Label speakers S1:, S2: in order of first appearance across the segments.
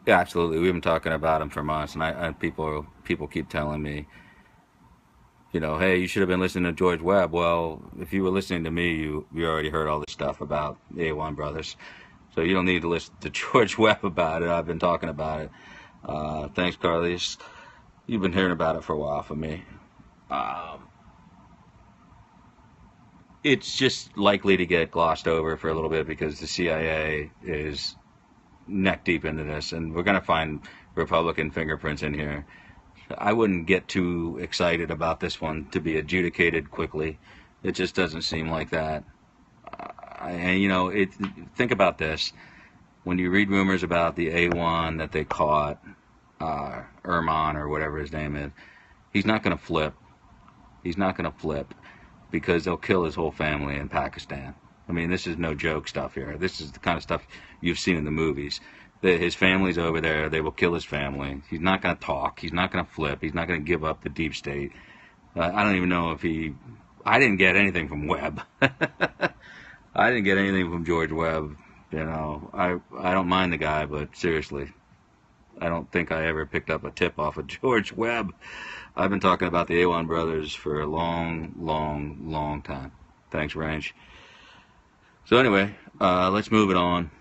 S1: Yeah, absolutely. We've been talking about him for months, and people keep telling me, hey, you should have been listening to George Webb. Well, if you were listening to me, you already heard all this stuff about the A1 brothers, so you don't need to listen to George Webb about it. I've been talking about it. Thanks, Carlos. You've been hearing about it for a while from me. Um, it's just likely to get glossed over for a little bit because the CIA is neck deep into this, and we're going to find Republican fingerprints in here. I wouldn't get too excited about this one to be adjudicated quickly. It just doesn't seem like that. And think about this: when you read rumors about the A1 that they caught, Erman or whatever his name is, he's not going to flip. He's not going to flip because they'll kill his whole family in Pakistan. I mean, this is no joke stuff here. This is the kind of stuff you've seen in the movies. His family's over there. They will kill his family. He's not going to talk. He's not going to flip. He's not going to give up the deep state. I don't even know if he. I didn't get anything from Webb. I didn't get anything from George Webb. I don't mind the guy, but seriously, I don't think I ever picked up a tip off of George Webb. I've been talking about the A1 brothers for a long, long, long time. Thanks, Range. So anyway, let's move it on.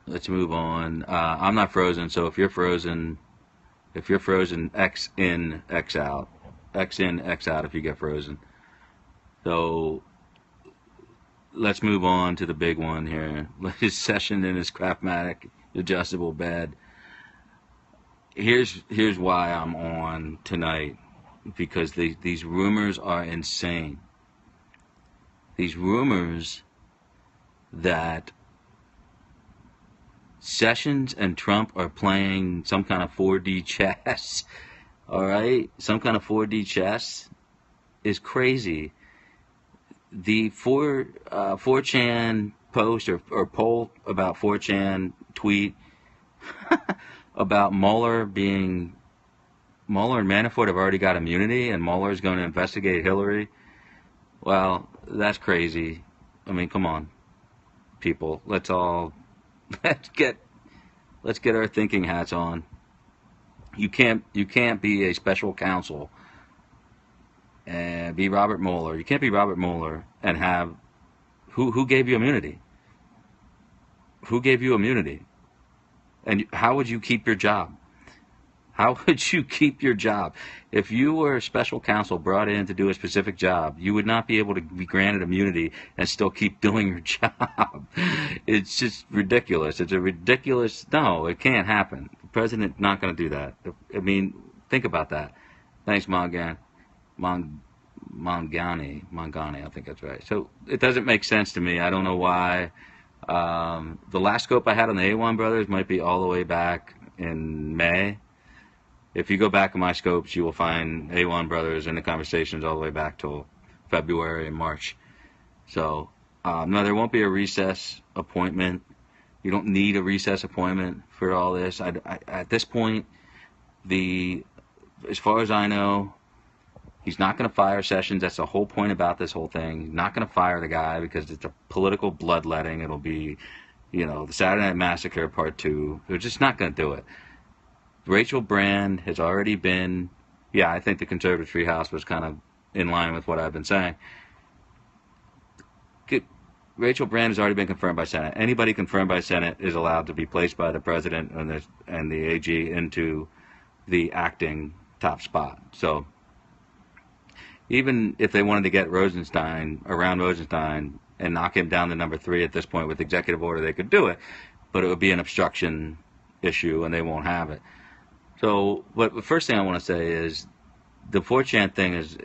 S1: Let's move on. I'm not frozen, so if you're frozen, X in, X out. X in, X out if you get frozen. So let's move on to the big one here. His session in his Craftmatic adjustable bed. Here's why I'm on tonight, because these rumors are insane. These rumors that Sessions and Trump are playing some kind of 4D chess, all right? Some kind of 4D chess is crazy. The 4chan post or poll about 4chan tweet about Mueller and Manafort have already got immunity and Mueller is going to investigate Hillary. Well, that's crazy. I mean, come on, people. Let's get our thinking hats on. You can't be a special counsel and be Robert Mueller. You can't be Robert Mueller and have who gave you immunity? Who gave you immunity? And how would you keep your job? How would you keep your job? If you were a special counsel brought in to do a specific job, you would not be able to be granted immunity and still keep doing your job. It's just ridiculous. It's a ridiculous. No, it can't happen. The president's not going to do that. I mean, think about that. Thanks, Mangani, I think that's right. So it doesn't make sense to me. I don't know why. The last scope I had on the A1 brothers might be all the way back in May. If you go back in my scopes, you will find A1 brothers in the conversations all the way back till February and March. So, no, there won't be a recess appointment. You don't need a recess appointment for all this. At this point, as far as I know, he's not going to fire Sessions. That's the whole point about this whole thing. He's not going to fire the guy because it's a political bloodletting. It'll be, the Saturday Night Massacre Part 2. They're just not going to do it. Rachel Brand has already been, I think the conservative treehouse was kind of in line with what I've been saying. Rachel Brand has already been confirmed by Senate. Anybody confirmed by Senate is allowed to be placed by the president and the AG into the acting top spot. So even if they wanted to get around Rosenstein and knock him down to number 3 at this point with executive order, they could do it, but it would be an obstruction issue and they won't have it. So, but the first thing I want to say is the 4chan thing is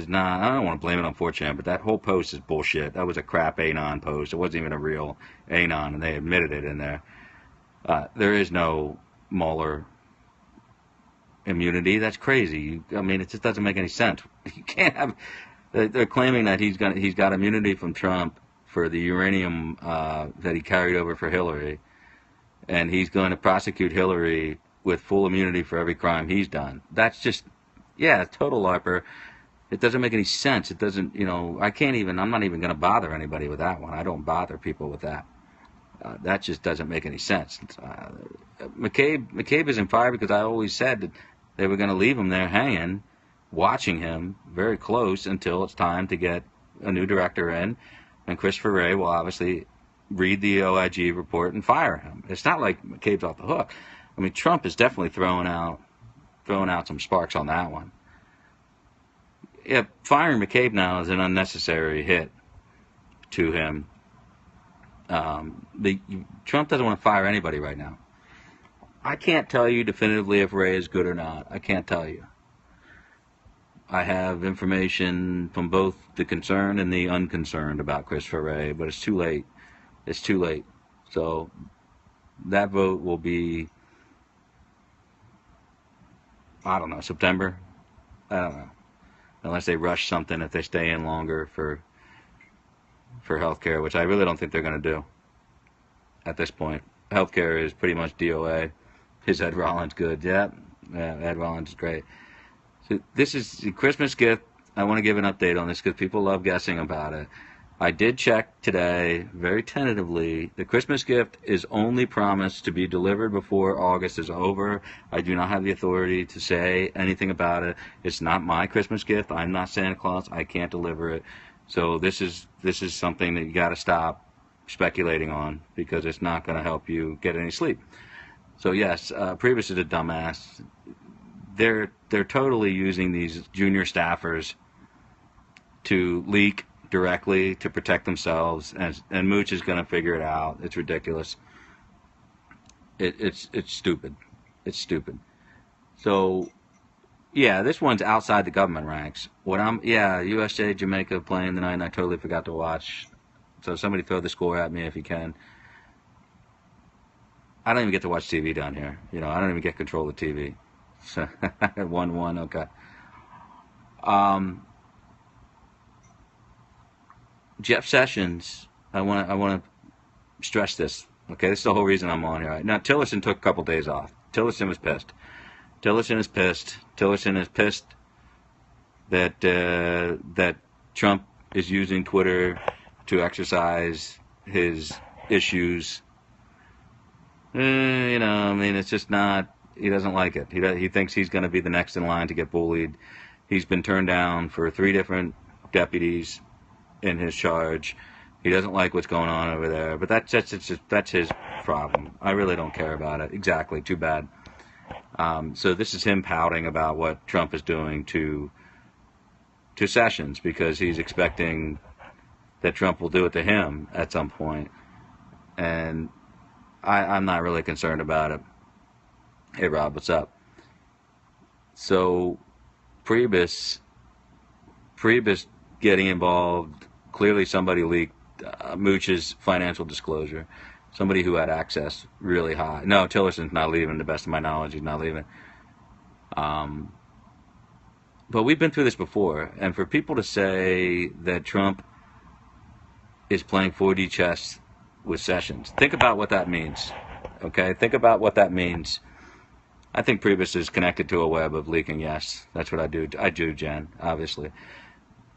S1: not, I don't want to blame it on 4chan, but that whole post is bullshit. That was a crap Anon post. It wasn't even a real Anon, and they admitted it in there. There is no Mueller immunity. That's crazy. It just doesn't make any sense. You can't have, they're claiming that he's got immunity from Trump for the uranium that he carried over for Hillary, and he's going to prosecute Hillary with full immunity for every crime he's done. That's just, total LARPer. It doesn't make any sense. It doesn't, I'm not even going to bother anybody with that one. I don't bother people with that. That just doesn't make any sense. McCabe isn't fired because I always said that they were going to leave him there hanging, watching him very close until it's time to get a new director in, and Christopher Wray will obviously read the OIG report and fire him. It's not like McCabe's off the hook. I mean, Trump is definitely throwing out some sparks on that one. Yeah, firing McCabe now is an unnecessary hit to him. Trump doesn't want to fire anybody right now. I can't tell you definitively if Wray is good or not. I can't tell you. I have information from both the concerned and the unconcerned about Christopher Wray, but it's too late. It's too late. So that vote will be, I don't know, September? I don't know. Unless they rush something, if they stay in longer for healthcare, which I really don't think they're going to do at this point. Healthcare is pretty much DOA. Is Ed Rollins good? Yeah, Ed Rollins is great. So this is the Christmas gift. I want to give an update on this because people love guessing about it. I did check today, very tentatively. The Christmas gift is only promised to be delivered before August is over. I do not have the authority to say anything about it. It's not my Christmas gift. I'm not Santa Claus. I can't deliver it. So this is something that you got to stop speculating on because it's not going to help you get any sleep. So yes, Priebus is a dumbass. They're totally using these junior staffers to leak directly to protect themselves, and Mooch is going to figure it out. It's ridiculous. It's stupid. It's stupid. So yeah, this one's outside the government ranks. USJ Jamaica playing tonight, and I totally forgot to watch. So somebody throw the score at me if you can. I don't even get to watch TV down here. I don't even get control of the TV. So 1-1, okay. Jeff Sessions, I want to stress this. Okay, this is the whole reason I'm on here. Right? Now, Tillerson took a couple days off. Tillerson was pissed. Tillerson is pissed. Tillerson is pissed that Trump is using Twitter to exercise his issues. It's just not. He doesn't like it. He thinks he's going to be the next in line to get bullied. He's been turned down for 3 different deputies in his charge. He doesn't like what's going on over there, but that's his problem. I really don't care about it. Exactly. Too bad. So this is him pouting about what Trump is doing to Sessions because he's expecting that Trump will do it to him at some point. And I'm not really concerned about it. Hey, Rob, what's up? So Priebus getting involved. Clearly somebody leaked Mooch's financial disclosure. Somebody who had access really high. No, Tillerson's not leaving, to the best of my knowledge. He's not leaving. But we've been through this before. And for people to say that Trump is playing 4D chess with Sessions, think about what that means. Okay? Think about what that means. I think Priebus is connected to a web of leaking, yes. That's what I do. I do, Jen, obviously.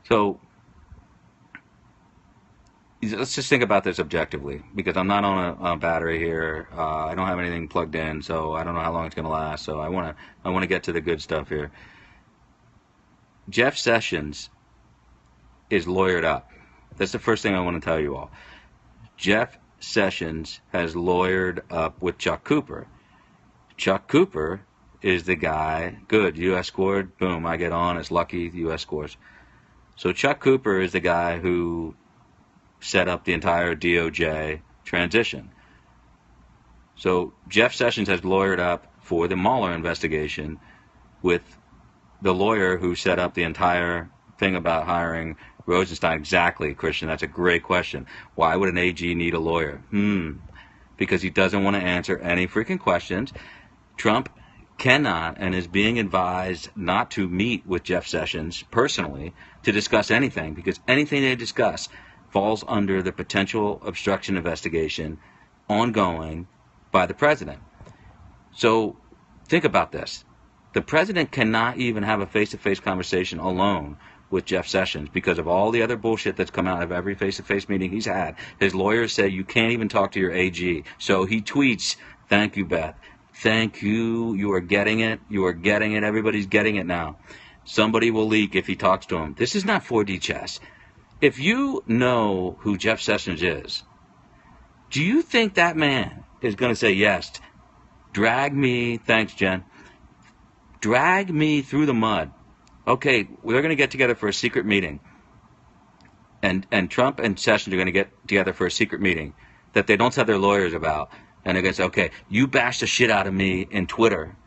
S1: So let's just think about this objectively, because I'm not on a battery here. I don't have anything plugged in, so I don't know how long it's going to last. So I want to get to the good stuff here. Jeff Sessions is lawyered up. That's the first thing I want to tell you all. Jeff Sessions has lawyered up with Chuck Cooper. Chuck Cooper is the guy. Good, U.S. scored. Boom, I get on. It's lucky the U.S. scores. So Chuck Cooper is the guy who set up the entire DOJ transition. So Jeff Sessions has lawyered up for the Mueller investigation with the lawyer who set up the entire thing about hiring Rosenstein. Exactly, Christian. That's a great question. Why would an AG need a lawyer? Because he doesn't want to answer any freaking questions. Trump cannot and is being advised not to meet with Jeff Sessions personally to discuss anything, because anything they discuss falls under the potential obstruction investigation ongoing by the president. So think about this. The president cannot even have a face-to-face conversation alone with Jeff Sessions because of all the other bullshit that's come out of every face-to-face meeting he's had. His lawyers say you can't even talk to your AG. So he tweets, "Thank you, Beth. Thank you. You are getting it. You are getting it. Everybody's getting it now. Somebody will leak if he talks to him." This is not 4D chess. If you know who Jeff Sessions is, do you think that man is going to say, yes, drag me, thanks, Jen, drag me through the mud? Okay, we're going to get together for a secret meeting. And Trump and Sessions are going to get together for a secret meeting that they don't tell their lawyers about. And they're going to say, okay, you bash the shit out of me in Twitter,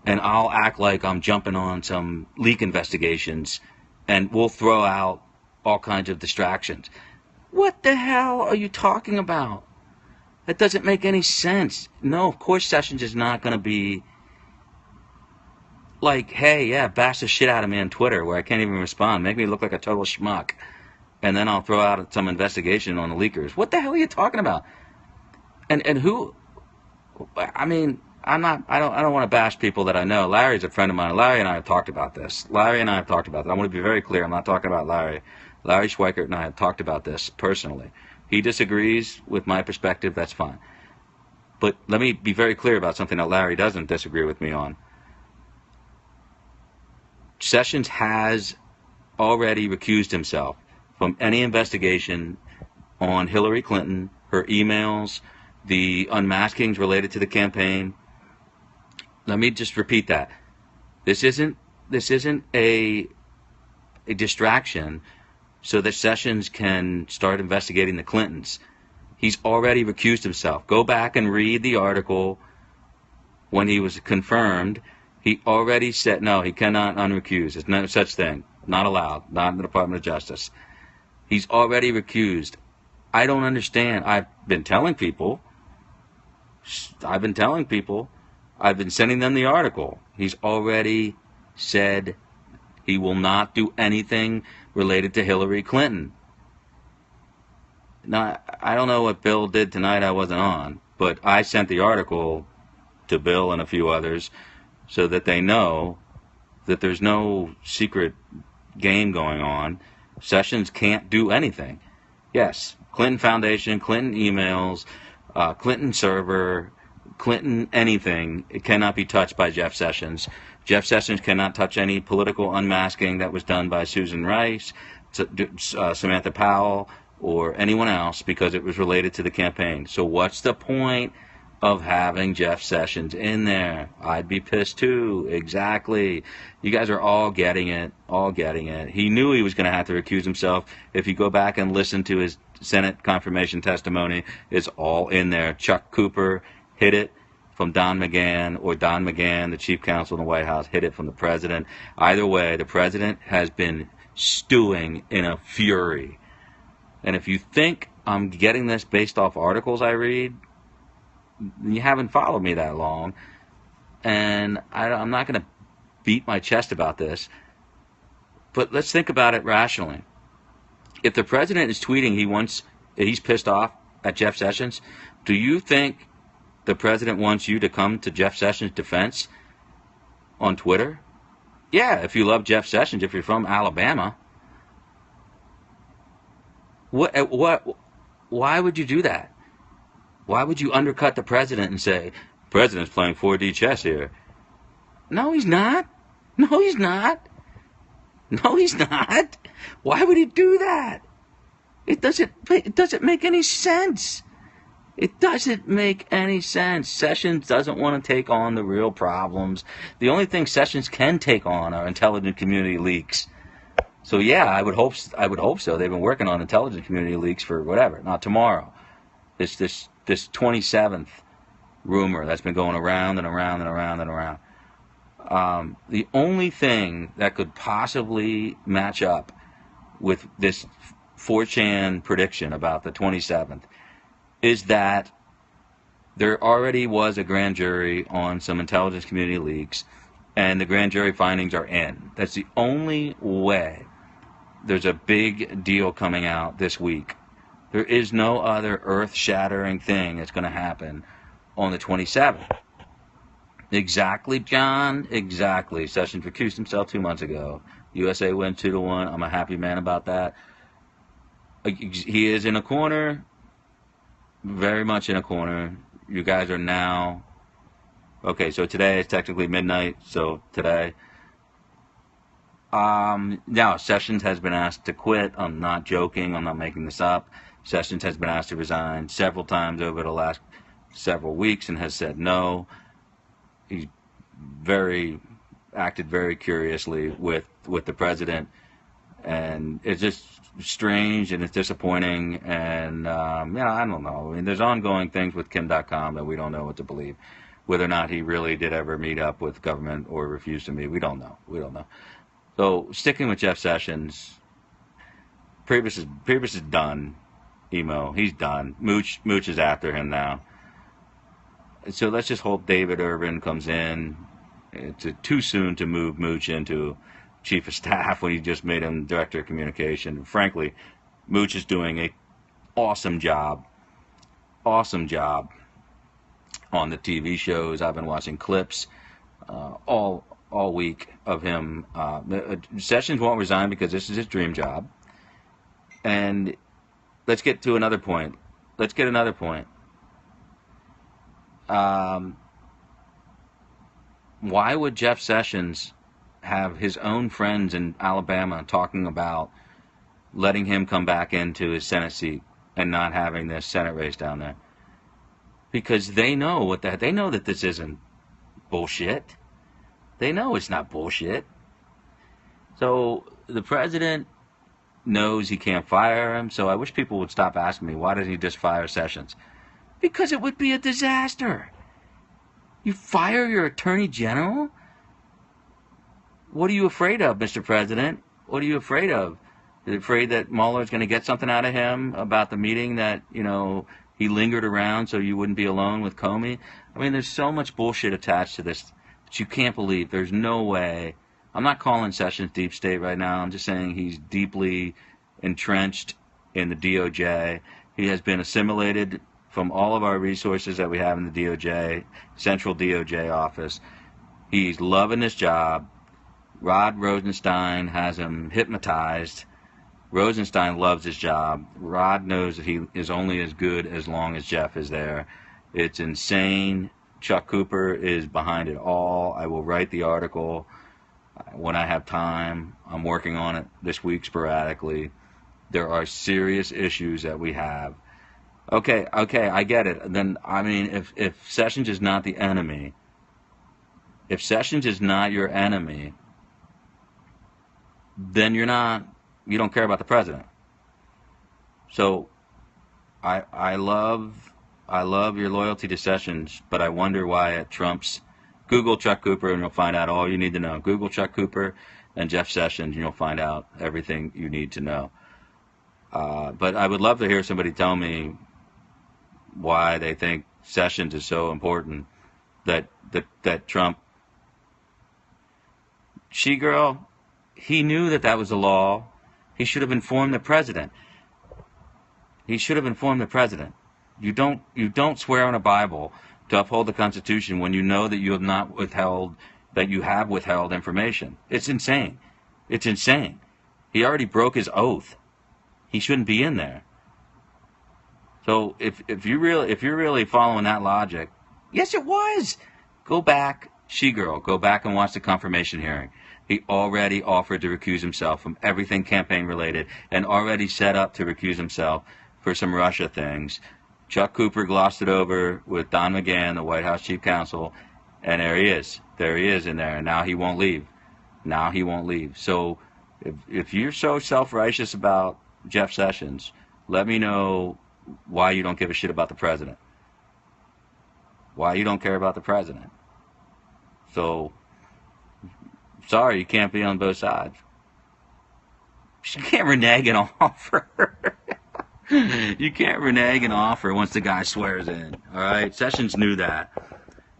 S1: and I'll act like I'm jumping on some leak investigations, and we'll throw out all kinds of distractions. What the hell are you talking about? That doesn't make any sense. No, of course Sessions is not going to be like, hey, yeah, bash the shit out of me on Twitter where I can't even respond. Make me look like a total schmuck. And then I'll throw out some investigation on the leakers. What the hell are you talking about? And who, I mean, I don't want to bash people that I know. Larry's a friend of mine. Larry and I have talked about this. I want to be very clear. I'm not talking about Larry. Larry Schweikert and I have talked about this personally. He disagrees with my perspective. That's fine. But let me be very clear about something that Larry doesn't disagree with me on. Sessions has already recused himself from any investigation on Hillary Clinton, her emails, the unmaskings related to the campaign. Let me just repeat that. This isn't a distraction so that Sessions can start investigating the Clintons. He's already recused himself. Go back and read the article when he was confirmed. He already said, no, he cannot unrecuse. There's no such thing. Not allowed. Not in the Department of Justice. He's already recused. I don't understand. I've been telling people. I've been sending them the article. He's already said he will not do anything related to Hillary Clinton. Now, I don't know what Bill did tonight. I wasn't on. But I sent the article to Bill and a few others so that they know that there's no secret game going on. Sessions can't do anything. Yes, Clinton Foundation, Clinton emails, Clinton server, Clinton anything, it cannot be touched by Jeff Sessions. Jeff Sessions cannot touch any political unmasking that was done by Susan Rice, Samantha Powell, or anyone else because it was related to the campaign. So what's the point of having Jeff Sessions in there? I'd be pissed too. Exactly. You guys are all getting it. He knew he was going to have to recuse himself. If you go back and listen to his Senate confirmation testimony, it's all in there. Chuck Cooper hid it from Don McGahn, or Don McGahn, the chief counsel in the White House, hid it from the president. Either way, the president has been stewing in a fury. And if you think I'm getting this based off articles I read, you haven't followed me that long, and I'm not going to beat my chest about this, but let's think about it rationally. If the president is tweeting he's pissed off at Jeff Sessions, do you think the president wants you to come to Jeff Sessions' defense on Twitter? Yeah, if you love Jeff Sessions, if you're from Alabama. Why would you do that? Why would you undercut the president and say, the president's playing 4D chess here? No, he's not. No, he's not. Why would he do that? It doesn't make any sense. It doesn't make any sense. Sessions doesn't want to take on the real problems. The only thing Sessions can take on are intelligence community leaks. So yeah, I would hope so. They've been working on intelligence community leaks for whatever, not tomorrow. This 27th rumor that's been going around and around and around and around. The only thing that could possibly match up with this 4chan prediction about the 27th is that there already was a grand jury on some intelligence community leaks, and the grand jury findings are in. That's the only way there's a big deal coming out this week. There is no other earth-shattering thing that's going to happen on the 27th. Exactly, John. Exactly. Sessions recused himself 2 months ago. USA went 2-1. I'm a happy man about that. He is in a corner, very much in a corner. You guys are now. Okay, so today is technically midnight, so today. Now, Sessions has been asked to quit. I'm not joking. I'm not making this up. Sessions has been asked to resign several times over the last several weeks and has said no. He's acted very curiously with the president, and it's just strange and it's disappointing. And I don't know. I mean, there's ongoing things with Kim.com that we don't know what to believe. Whether or not he really did ever meet up with government or refused to meet, we don't know. So sticking with Jeff Sessions, Priebus is done. Emo, he's done. Mooch is after him now. So let's just hope David Urban comes in. It's too soon to move Mooch into chief of staff when he just made him director of communication. Frankly, Mooch is doing an awesome job on the TV shows. I've been watching clips all week of him. Sessions won't resign because this is his dream job. And let's get to another point. Why would Jeff Sessions have his own friends in Alabama talking about letting him come back into his Senate seat and not having this Senate race down there? Because they know they know that this isn't bullshit. They know it's not bullshit. So the president knows he can't fire him. So I wish people would stop asking me, why doesn't he just fire Sessions? Because it would be a disaster. You fire your attorney general? What are you afraid of, Mr. President? What are you afraid of? Are you afraid that Mueller's going to get something out of him about the meeting that, he lingered around so you wouldn't be alone with Comey? I mean, there's so much bullshit attached to this that you can't believe. There's no way. I'm not calling Sessions deep state right now. I'm just saying he's deeply entrenched in the DOJ. He has been assimilated from all of our resources that we have in the DOJ, central DOJ office. He's loving his job. Rod Rosenstein has him hypnotized. Rosenstein loves his job. Rod knows that he is only as good as long as Jeff is there. It's insane. Chuck Cooper is behind it all. I will write the article when I have time. I'm working on it this week sporadically. There are serious issues that we have. Okay, I get it. Then, I mean, if Sessions is not the enemy, if Sessions is not your enemy, then you don't care about the president. So, I love your loyalty to Sessions, but I wonder why it trumps. Google Chuck Cooper and you'll find out all you need to know. Google Chuck Cooper and Jeff Sessions and you'll find out everything you need to know. But I would love to hear somebody tell me why they think Sessions is so important that Trump. She-girl, he knew that was the law. He should have informed the president. You don't swear on a Bible to uphold the Constitution when you know that you have withheld information. It's insane. He already broke his oath. He shouldn't be in there. So if you're really following that logic, yes, it was. Go back, she-girl, go back and watch the confirmation hearing. He already offered to recuse himself from everything campaign related and already set up to recuse himself for some Russia things. Chuck Cooper glossed it over with Don McGahn, the White House chief counsel, and there he is in there, and now he won't leave. So if you're so self-righteous about Jeff Sessions, let me know why you don't give a shit about the president. Why you don't care about the president. So, sorry, you can't be on both sides. You can't renege an offer. You can't renege an offer once the guy swears in. All right? Sessions knew that.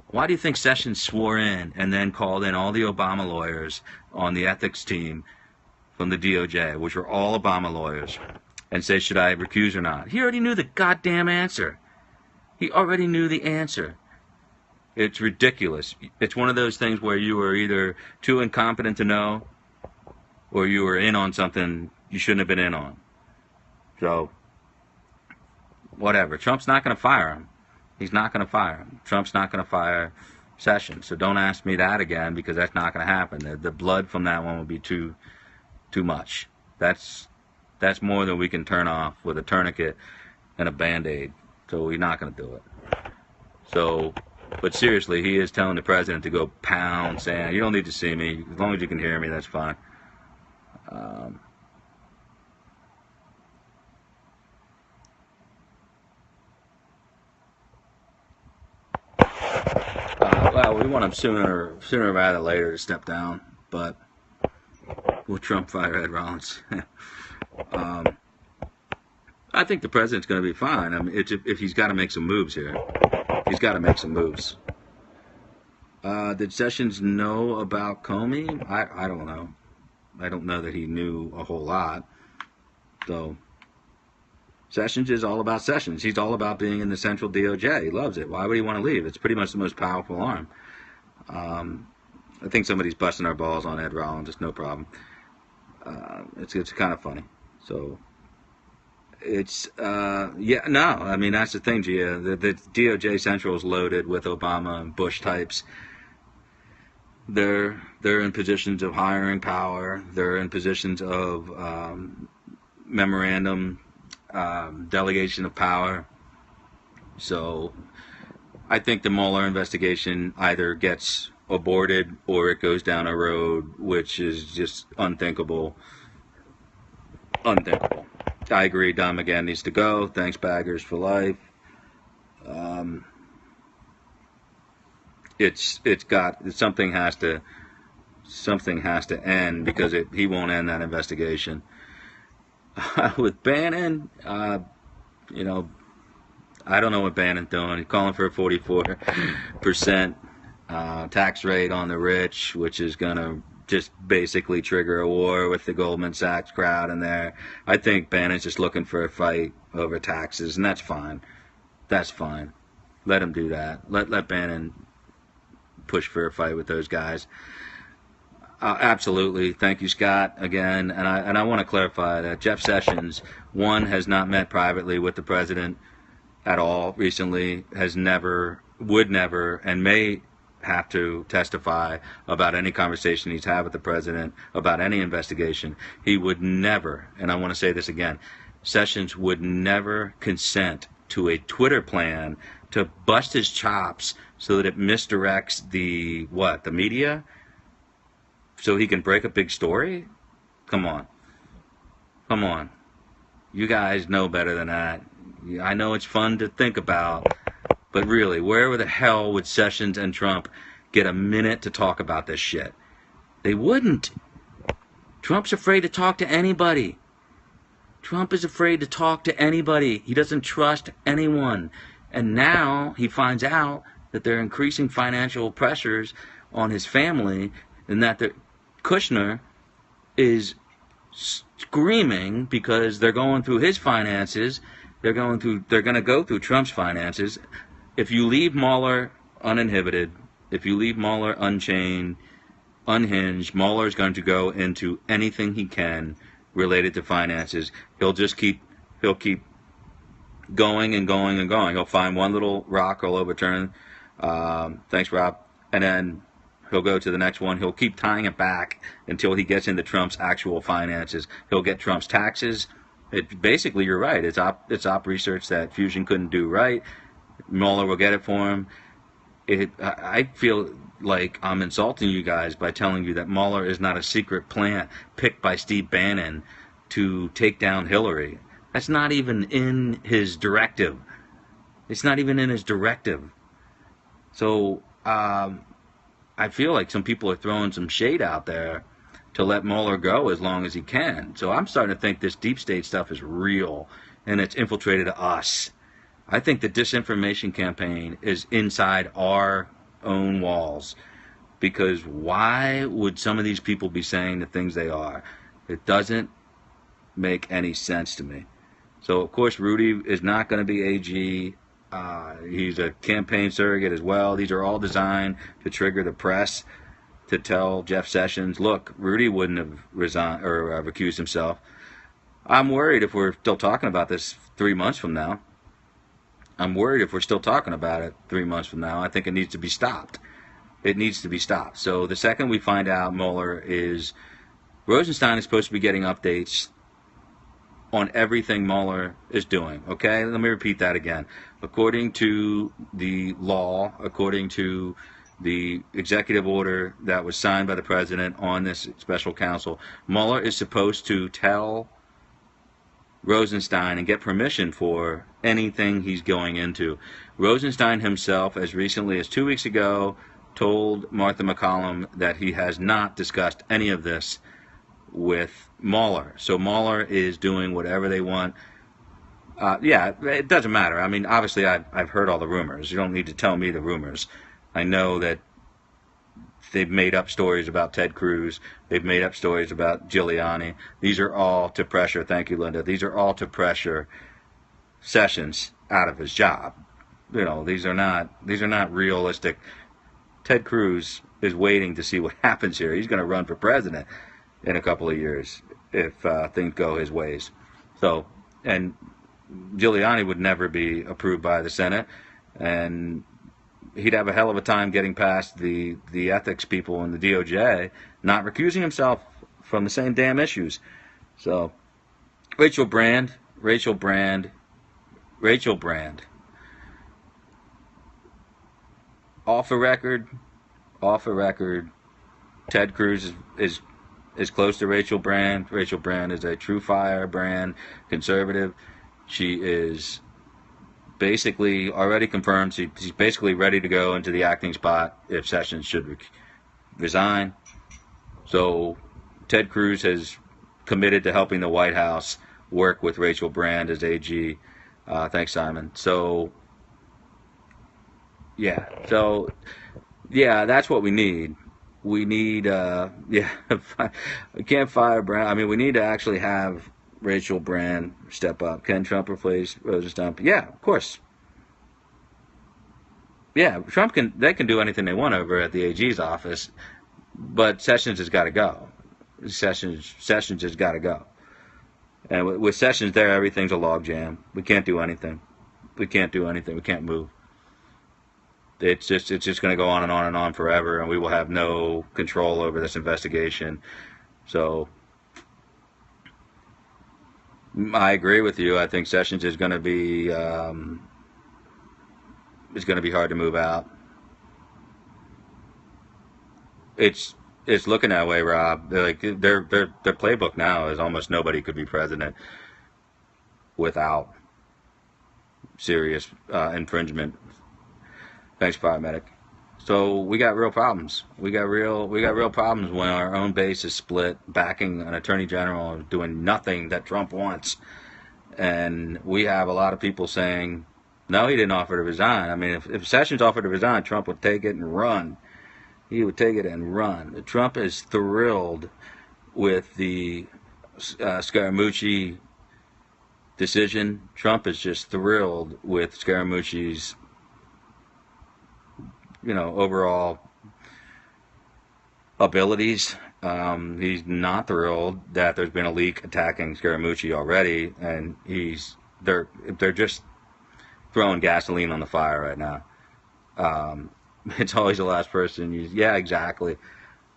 S1: Why do you think Sessions swore in and then called in all the Obama lawyers on the ethics team from the DOJ, which were all Obama lawyers, and say, should I recuse or not? He already knew the goddamn answer. He already knew the answer. It's ridiculous. It's one of those things where you are either too incompetent to know, or you were in on something you shouldn't have been in on. So, whatever. Trump's not going to fire him. He's not going to fire him. Trump's not going to fire Sessions. So don't ask me that again, because that's not going to happen. The blood from that one will be too much. That's more than we can turn off with a tourniquet and a Band-Aid. So we're not going to do it. So, but seriously, he is telling the president to go pound sand. You don't need to see me. As long as you can hear me, that's fine. Well, we want him sooner rather than later to step down, but will Trump fire Ed Rollins? I think the president's going to be fine. I mean, if he's got to make some moves here, he's got to make some moves. Did Sessions know about Comey? I don't know. I don't know that he knew a whole lot. So Sessions is all about Sessions. He's all about being in the central DOJ. He loves it. Why would he want to leave? It's pretty much the most powerful arm. I think somebody's busting our balls on Ed Rollins. It's no problem. It's kind of funny. So it's yeah, no. I mean, that's the thing, Gia. The DOJ Central is loaded with Obama and Bush types. They're in positions of hiring power. They're in positions of memorandum delegation of power. So I think the Mueller investigation either gets aborted or it goes down a road which is just unthinkable. Unthinkable. I agree. Don McGahn needs to go. Thanks, baggers for life. It's got something has to end, because he won't end that investigation. With Bannon, you know, I don't know what Bannon's doing. He's calling for a 44% tax rate on the rich, which is going to just basically trigger a war with the Goldman Sachs crowd in there. I think Bannon's just looking for a fight over taxes, and that's fine. That's fine. Let him do that. Let Bannon push for a fight with those guys. Absolutely. Thank you, Scott, again. And I want to clarify that Jeff Sessions, one, has not met privately with the president at all recently, has never, would never, and may have to testify about any conversation he's had with the president about any investigation. He would never, and I want to say this again, Sessions would never consent to a Twitter plan to bust his chops so that it misdirects the media, so he can break a big story? Come on. Come on. You guys know better than that. I know it's fun to think about, but really, where the hell would Sessions and Trump get a minute to talk about this shit? They wouldn't. Trump's afraid to talk to anybody. Trump is afraid to talk to anybody. He doesn't trust anyone. And now he finds out that there are increasing financial pressures on his family, and that Kushner is screaming because they're going through his finances. They're going to go through Trump's finances. If you leave Mueller uninhibited, if you leave Mueller unchained, unhinged, Mueller is going to go into anything he can related to finances. He'll keep going and going and going. He'll find one little rock he'll overturn. Thanks, Rob. And then he'll go to the next one. He'll keep tying it back until he gets into Trump's actual finances. He'll get Trump's taxes. Basically, you're right. It's op research that Fusion couldn't do right. Mueller will get it for him. I feel like I'm insulting you guys by telling you that Mueller is not a secret plant picked by Steve Bannon to take down Hillary. That's not even in his directive. It's not even in his directive. So I feel like some people are throwing some shade out there to let Mueller go as long as he can. So I'm starting to think this deep state stuff is real, and it's infiltrated us. I think the disinformation campaign is inside our own walls, because why would some of these people be saying the things they are? It doesn't make any sense to me. So, of course, Rudy is not going to be AG. He's a campaign surrogate as well. These are all designed to trigger the press to tell Jeff Sessions, look, Rudy wouldn't have resigned or recused himself. I'm worried if we're still talking about this 3 months from now. I'm worried if we're still talking about it 3 months from now. I think it needs to be stopped. It needs to be stopped. So the second we find out Mueller is, Rosenstein is supposed to be getting updates on everything Mueller is doing. Okay, let me repeat that again. According to the law, according to the executive order that was signed by the president on this special counsel, Mueller is supposed to tell Rosenstein and get permission for anything he's going into. Rosenstein himself, as recently as 2 weeks ago, told Martha McCollum that he has not discussed any of this with Mueller. So Mueller is doing whatever they want. Yeah, it doesn't matter. I mean, obviously, I've heard all the rumors. You don't need to tell me the rumors. I know that they've made up stories about Ted Cruz. They've made up stories about Giuliani. These are all to pressure. Thank you, Linda. These are all to pressure Sessions out of his job. You know, these are not realistic. Ted Cruz is waiting to see what happens here. He's going to run for president in a couple of years if things go his ways. So, and Giuliani would never be approved by the Senate, and he'd have a hell of a time getting past the ethics people in the DOJ, not recusing himself from the same damn issues. So, Rachel Brand. Off the record, Ted Cruz is close to Rachel Brand. Rachel Brand is a true fire brand conservative. She is basically already confirmed. She's basically ready to go into the acting spot if Sessions should resign. So Ted Cruz has committed to helping the White House work with Rachel Brand as AG. Thanks, Simon. So yeah, that's what we need. We need, we can't fire Brand. I mean, we need to actually have Rachel Brand step up. Can Trump replace Rosenstein? Yeah, of course. Yeah, they can do anything they want over at the AG's office, but Sessions has got to go. Sessions has got to go. And with Sessions there, everything's a logjam. We can't do anything. We can't move. It's just going to go on and on and on forever, and we will have no control over this investigation. So I agree with you. I think Sessions is going to be hard to move out. It's looking that way, Rob. Their playbook now is almost nobody could be president without serious infringement. Thanks, paramedic. So we got real problems. We got real problems when our own base is split, backing an attorney general and doing nothing that Trump wants. And we have a lot of people saying, no, he didn't offer to resign. I mean, if Sessions offered to resign, Trump would take it and run. He would take it and run. Trump is thrilled with the Scaramucci decision. Trump is just thrilled with Scaramucci's overall abilities. He's not thrilled that there's been a leak attacking Scaramucci already, and they're just throwing gasoline on the fire right now. It's always the last person. Yeah, exactly.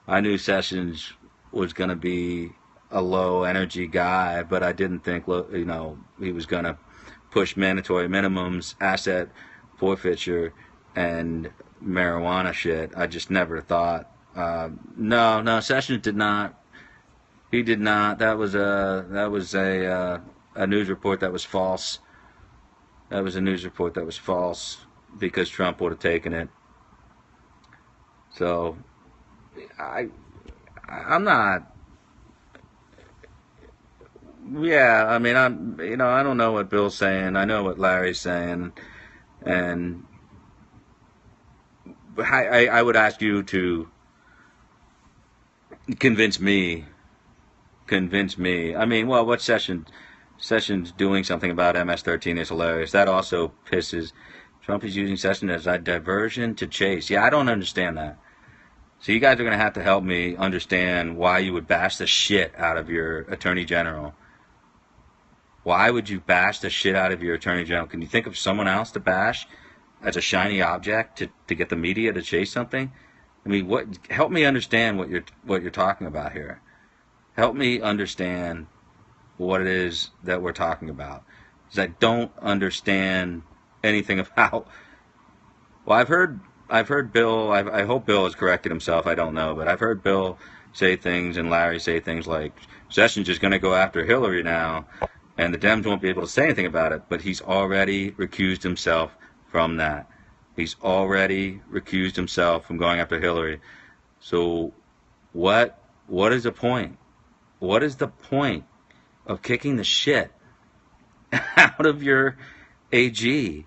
S1: I knew Sessions was going to be a low energy guy, but I didn't think he was going to push mandatory minimums, asset forfeiture, and marijuana shit. I just never thought. No, Sessions did not. He did not. That was a news report that was false. That was a news report that was false because Trump would have taken it. So, I'm not. Yeah, I mean, I don't know what Bill's saying. I know what Larry's saying, and I would ask you to convince me. I mean, well, what Sessions doing something about MS-13 is hilarious. That also pisses Trump is using Sessions as a diversion to chase. Yeah, I don't understand that. So you guys are going to have to help me understand why you would bash the shit out of your Attorney General. Why would you bash the shit out of your Attorney General? Can you think of someone else to bash as a shiny object to get the media to chase something? I mean, help me understand what you're talking about here. Help me understand what it is that we're talking about. Because I don't understand anything about. Well, I've heard Bill. I hope Bill has corrected himself. I don't know, but I've heard Bill say things and Larry say things like Sessions is going to go after Hillary now, and the Dems won't be able to say anything about it. But he's already recused himself from that. He's already recused himself from going after Hillary. So what is the point? What is the point of kicking the shit out of your AG?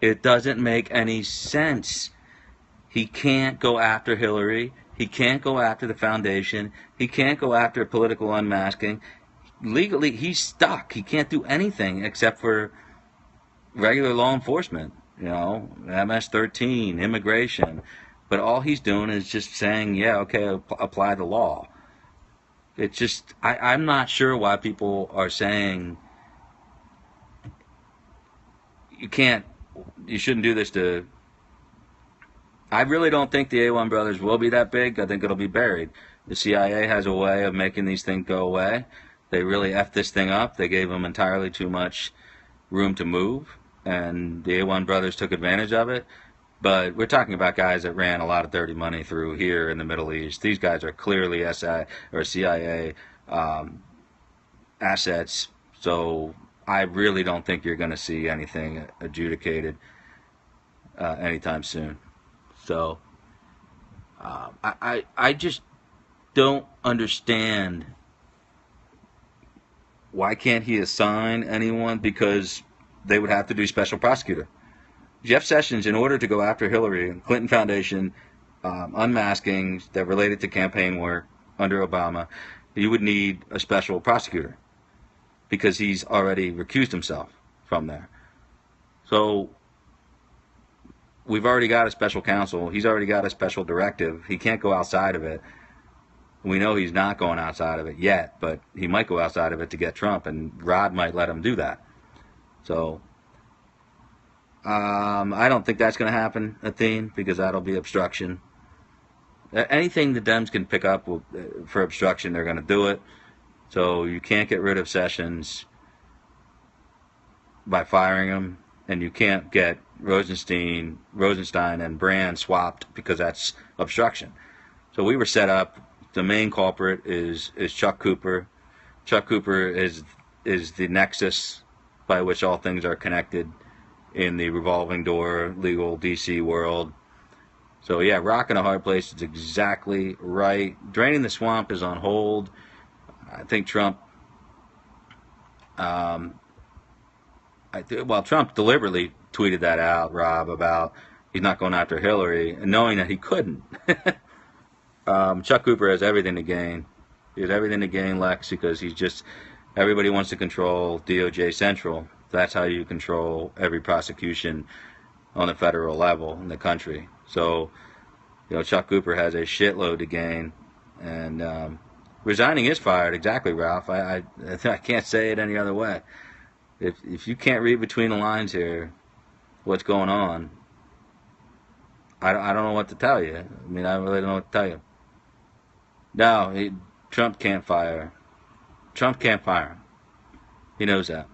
S1: It doesn't make any sense. He can't go after Hillary. He can't go after the foundation. He can't go after political unmasking. Legally, he's stuck. He can't do anything except for regular law enforcement, MS-13, immigration. But all he's doing is just saying, yeah, okay, apply the law. It's just, I'm not sure why people are saying you shouldn't do this to. I really don't think the A1 brothers will be that big. I think it'll be buried. The CIA has a way of making these things go away. They really effed this thing up. They gave them entirely too much room to move, and the A1 brothers took advantage of it. But we're talking about guys that ran a lot of dirty money through here in the Middle East. These guys are clearly SI or CIA assets. So I really don't think you're going to see anything adjudicated anytime soon. So I just don't understand why can't he assign anyone, because they would have to do special prosecutor. Jeff Sessions, in order to go after Hillary and Clinton Foundation, unmasking that related to campaign work under Obama, you would need a special prosecutor because he's already recused himself from there. So we've already got a special counsel. He's already got a special directive. He can't go outside of it. We know he's not going outside of it yet, but he might go outside of it to get Trump, and Rod might let him do that. So I don't think that's going to happen, Athene, because that'll be obstruction. Anything the Dems can pick up for obstruction, they're going to do it. So you can't get rid of Sessions by firing him, and you can't get Rosenstein and Brand swapped because that's obstruction. So we were set up. The main culprit is Chuck Cooper. Chuck Cooper is the nexus by which all things are connected in the revolving door legal DC world. So yeah, rock in a hard place is exactly right. Draining the swamp is on hold. I think Trump Trump deliberately tweeted that out, Rob, about he's not going after Hillary, and knowing that he couldn't. Chuck Cooper has everything to gain. He has everything to gain, Lex, because everybody wants to control DOJ Central. That's how you control every prosecution on the federal level in the country. So, Chuck Cooper has a shitload to gain, and resigning is fired. Exactly, Ralph. I can't say it any other way. If you can't read between the lines here, what's going on, I don't know what to tell you. I mean, I really don't know what to tell you. No, Trump can't fire. Trump can't fire him. He knows that.